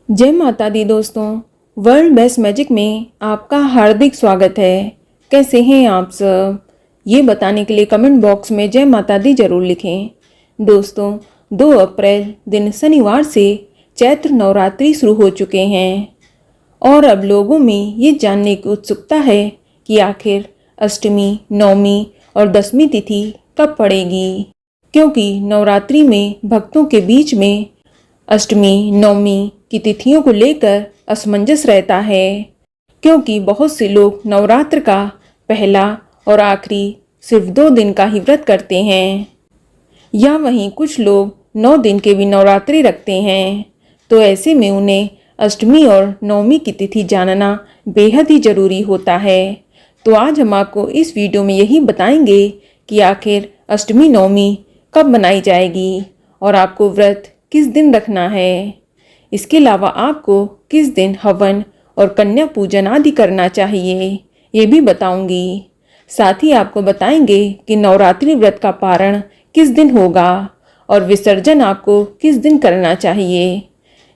जय माता दी दोस्तों। वर्ल्ड बेस्ट मैजिक में आपका हार्दिक स्वागत है। कैसे हैं आप सब? ये बताने के लिए कमेंट बॉक्स में जय माता दी जरूर लिखें। दोस्तों, 2 अप्रैल दिन शनिवार से चैत्र नवरात्रि शुरू हो चुके हैं और अब लोगों में ये जानने की उत्सुकता है कि आखिर अष्टमी, नवमी और दशमी तिथि कब पड़ेगी, क्योंकि नवरात्रि में भक्तों के बीच में अष्टमी, नवमी की तिथियों को लेकर असमंजस रहता है, क्योंकि बहुत से लोग नवरात्र का पहला और आखिरी सिर्फ 2 दिन का ही व्रत करते हैं, या वहीं कुछ लोग 9 दिन के भी नवरात्रि रखते हैं। तो ऐसे में उन्हें अष्टमी और नवमी की तिथि जानना बेहद ही ज़रूरी होता है। तो आज हम आपको इस वीडियो में यही बताएंगे कि आखिर अष्टमी, नवमी कब मनाई जाएगी और आपको व्रत किस दिन रखना है। इसके अलावा आपको किस दिन हवन और कन्या पूजन आदि करना चाहिए, ये भी बताऊंगी। साथ ही आपको बताएंगे कि नवरात्रि व्रत का पारण किस दिन होगा और विसर्जन आपको किस दिन करना चाहिए।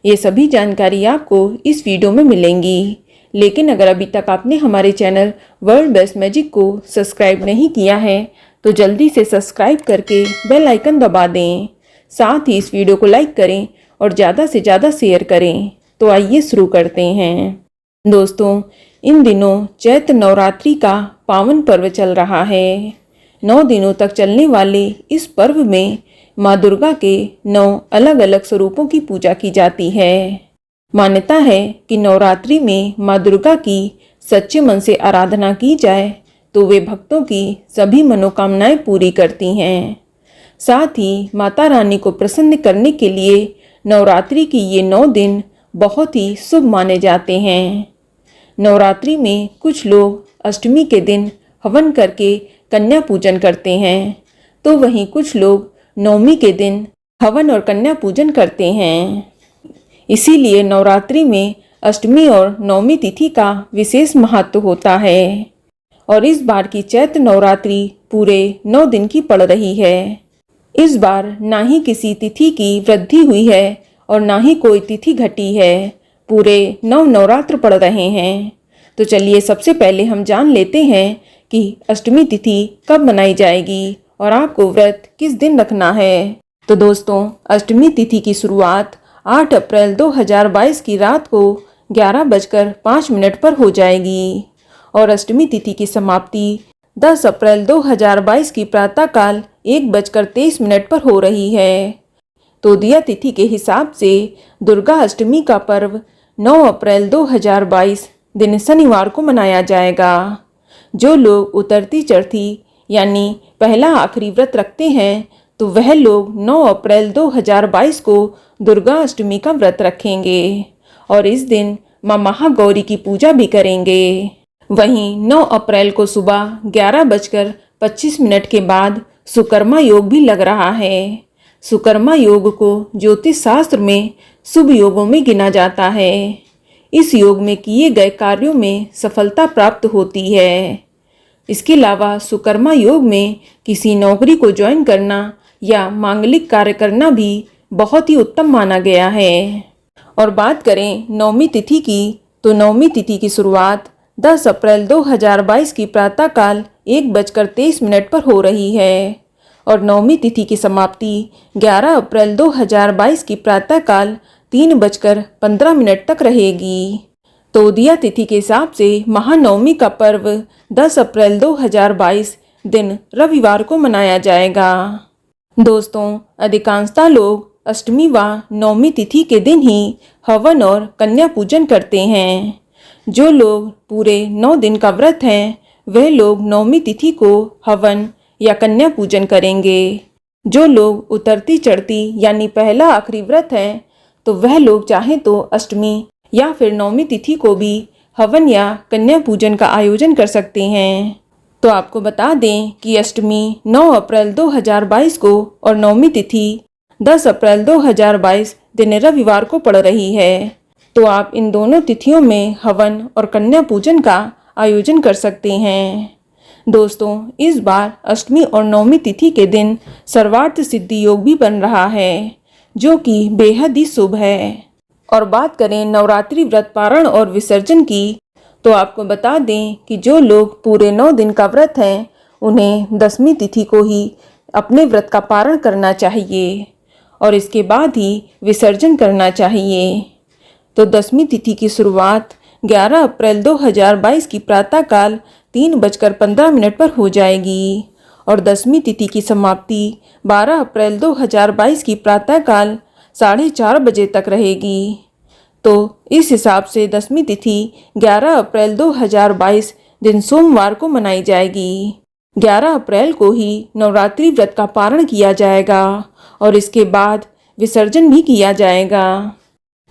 ये सभी जानकारी आपको इस वीडियो में मिलेंगी। लेकिन अगर अभी तक आपने हमारे चैनल वर्ल्ड बेस्ट मैजिक को सब्सक्राइब नहीं किया है तो जल्दी से सब्सक्राइब करके बेल आइकन दबा दें। साथ ही इस वीडियो को लाइक करें और ज़्यादा से ज़्यादा शेयर करें। तो आइए शुरू करते हैं। दोस्तों, इन दिनों चैत्र नवरात्रि का पावन पर्व चल रहा है। 9 दिनों तक चलने वाले इस पर्व में माँ दुर्गा के 9 अलग अलग स्वरूपों की पूजा की जाती है। मान्यता है कि नवरात्रि में माँ दुर्गा की सच्चे मन से आराधना की जाए तो वे भक्तों की सभी मनोकामनाएं पूरी करती हैं। साथ ही माता रानी को प्रसन्न करने के लिए नवरात्रि की ये 9 दिन बहुत ही शुभ माने जाते हैं। नवरात्रि में कुछ लोग अष्टमी के दिन हवन करके कन्या पूजन करते हैं, तो वहीं कुछ लोग नवमी के दिन हवन और कन्या पूजन करते हैं। इसीलिए नवरात्रि में अष्टमी और नवमी तिथि का विशेष महत्व होता है और इस बार की चैत्र नवरात्रि पूरे 9 दिन की पड़ रही है। इस बार ना ही किसी तिथि की वृद्धि हुई है और ना ही कोई तिथि घटी है। पूरे 9 नवरात्र पड़ रहे हैं। तो चलिए सबसे पहले हम जान लेते हैं कि अष्टमी तिथि कब मनाई जाएगी और आपको व्रत किस दिन रखना है। तो दोस्तों, अष्टमी तिथि की शुरुआत 8 अप्रैल 2022 की रात को 11:05 पर हो जाएगी और अष्टमी तिथि की समाप्ति 10 अप्रैल 2022 की प्रातःकाल 1:23 पर हो रही है। तो दिया तिथि के हिसाब से दुर्गा अष्टमी का पर्व 9 अप्रैल 2022 दिन शनिवार को मनाया जाएगा। जो लोग उतरती चढ़ती यानी पहला आखिरी व्रत रखते हैं तो वह लोग 9 अप्रैल 2022 को दुर्गा अष्टमी का व्रत रखेंगे और इस दिन माँ महागौरी की पूजा भी करेंगे। वहीं 9 अप्रैल को सुबह 11:25 के बाद सुकर्मा योग भी लग रहा है। सुकर्मा योग को ज्योतिष शास्त्र में शुभ योगों में गिना जाता है। इस योग में किए गए कार्यों में सफलता प्राप्त होती है। इसके अलावा सुकर्मा योग में किसी नौकरी को ज्वाइन करना या मांगलिक कार्य करना भी बहुत ही उत्तम माना गया है। और बात करें नवमी तिथि की, तो नवमी तिथि की शुरुआत 10 अप्रैल 2022 की प्रातःकाल 1:23 पर हो रही है और नवमी तिथि की समाप्ति 11 अप्रैल 2022 की प्रातःकाल 3:15 तक रहेगी। तो उदया तिथि के हिसाब से महानवमी का पर्व 10 अप्रैल 2022 दिन रविवार को मनाया जाएगा। दोस्तों, अधिकांशतः लोग अष्टमी व नवमी तिथि के दिन ही हवन और कन्या पूजन करते हैं। जो लोग पूरे 9 दिन का व्रत हैं वह लोग नवमी तिथि को हवन या कन्या पूजन करेंगे। जो लोग उतरती चढ़ती यानी पहला आखिरी व्रत है तो वह लोग चाहे तो अष्टमी या फिर नवमी तिथि को भी हवन या कन्या पूजन का आयोजन कर सकते हैं। तो आपको बता दें कि अष्टमी 9 अप्रैल 2022 को और नवमी तिथि 10 अप्रैल 2022 दिन रविवार को पड़ रही है। तो आप इन दोनों तिथियों में हवन और कन्या पूजन का आयोजन कर सकते हैं। दोस्तों, इस बार अष्टमी और नवमी तिथि के दिन सर्वार्थ सिद्धि योग भी बन रहा है, जो कि बेहद ही शुभ है। और बात करें नवरात्रि व्रत पारण और विसर्जन की, तो आपको बता दें कि जो लोग पूरे 9 दिन का व्रत हैं उन्हें दसवीं तिथि को ही अपने व्रत का पारण करना चाहिए और इसके बाद ही विसर्जन करना चाहिए। तो दसवीं तिथि की शुरुआत 11 अप्रैल 2022 की प्रातःकाल 3:15 पर हो जाएगी और दसवीं तिथि की समाप्ति 12 अप्रैल 2022 की प्रातःकाल 4:30 बजे तक रहेगी। तो इस हिसाब से दसवीं तिथि 11 अप्रैल 2022 दिन सोमवार को मनाई जाएगी। 11 अप्रैल को ही नवरात्रि व्रत का पारण किया जाएगा और इसके बाद विसर्जन भी किया जाएगा।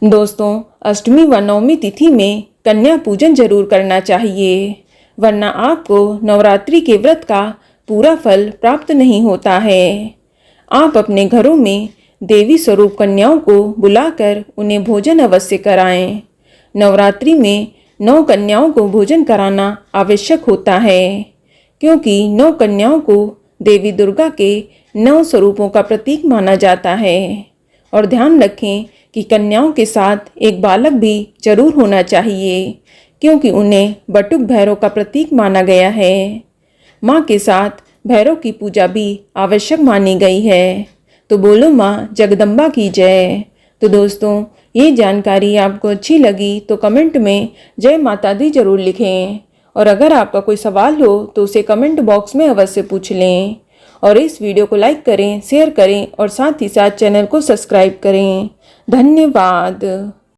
दोस्तों, अष्टमी व नवमी तिथि में कन्या पूजन जरूर करना चाहिए, वरना आपको नवरात्रि के व्रत का पूरा फल प्राप्त नहीं होता है। आप अपने घरों में देवी स्वरूप कन्याओं को बुलाकर उन्हें भोजन अवश्य कराएं। नवरात्रि में 9 कन्याओं को भोजन कराना आवश्यक होता है, क्योंकि 9 कन्याओं को देवी दुर्गा के 9 स्वरूपों का प्रतीक माना जाता है। और ध्यान रखें कि कन्याओं के साथ एक बालक भी जरूर होना चाहिए, क्योंकि उन्हें बटुक भैरव का प्रतीक माना गया है। माँ के साथ भैरव की पूजा भी आवश्यक मानी गई है। तो बोलो माँ जगदम्बा की जय। तो दोस्तों, ये जानकारी आपको अच्छी लगी तो कमेंट में जय माता दी जरूर लिखें और अगर आपका कोई सवाल हो तो उसे कमेंट बॉक्स में अवश्य पूछ लें और इस वीडियो को लाइक करें, शेयर करें और साथ ही साथ चैनल को सब्सक्राइब करें। धन्यवाद।